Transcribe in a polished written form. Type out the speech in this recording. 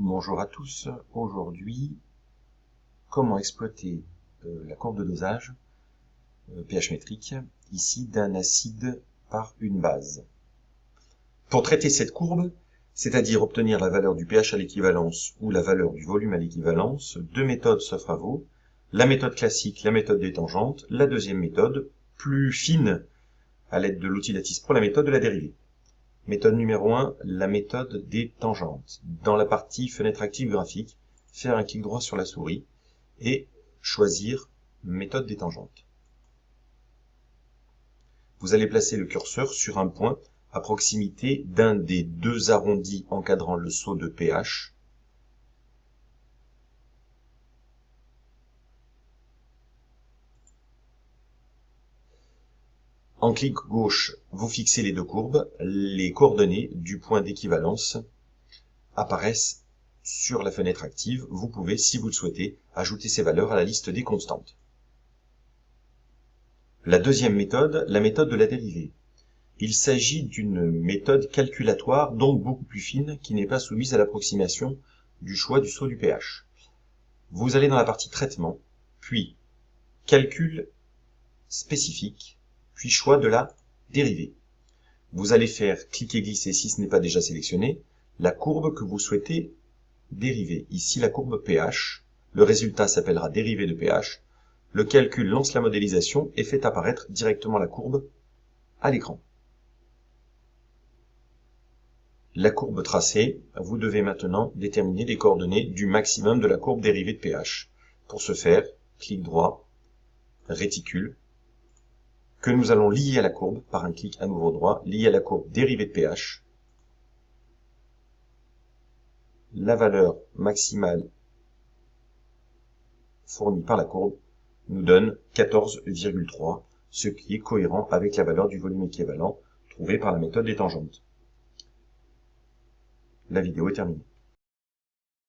Bonjour à tous, aujourd'hui, comment exploiter la courbe de dosage pH métrique, ici d'un acide par une base. Pour traiter cette courbe, c'est-à-dire obtenir la valeur du pH à l'équivalence ou la valeur du volume à l'équivalence, deux méthodes s'offrent à vous. La méthode classique, la méthode des tangentes, la deuxième méthode, plus fine, à l'aide de l'outil Lattice Pro, la méthode de la dérivée. Méthode numéro 1, la méthode des tangentes. Dans la partie fenêtre active graphique, faire un clic droit sur la souris et choisir méthode des tangentes. Vous allez placer le curseur sur un point à proximité d'un des deux arrondis encadrant le sceau de pH. En clic gauche, vous fixez les deux courbes. Les coordonnées du point d'équivalence apparaissent sur la fenêtre active. Vous pouvez, si vous le souhaitez, ajouter ces valeurs à la liste des constantes. La deuxième méthode, la méthode de la dérivée. Il s'agit d'une méthode calculatoire, donc beaucoup plus fine, qui n'est pas soumise à l'approximation du choix du sceau du pH. Vous allez dans la partie traitement, puis calcul spécifique, puis choix de la dérivée. Vous allez faire cliquer glisser, si ce n'est pas déjà sélectionné, la courbe que vous souhaitez dériver. Ici, la courbe pH. Le résultat s'appellera dérivée de pH. Le calcul lance la modélisation et fait apparaître directement la courbe à l'écran. La courbe tracée, vous devez maintenant déterminer les coordonnées du maximum de la courbe dérivée de pH. Pour ce faire, clic droit, réticule, que nous allons lier à la courbe par un clic à nouveau droit, lier à la courbe dérivée de pH. La valeur maximale fournie par la courbe nous donne 14,3, ce qui est cohérent avec la valeur du volume équivalent trouvée par la méthode des tangentes. La vidéo est terminée.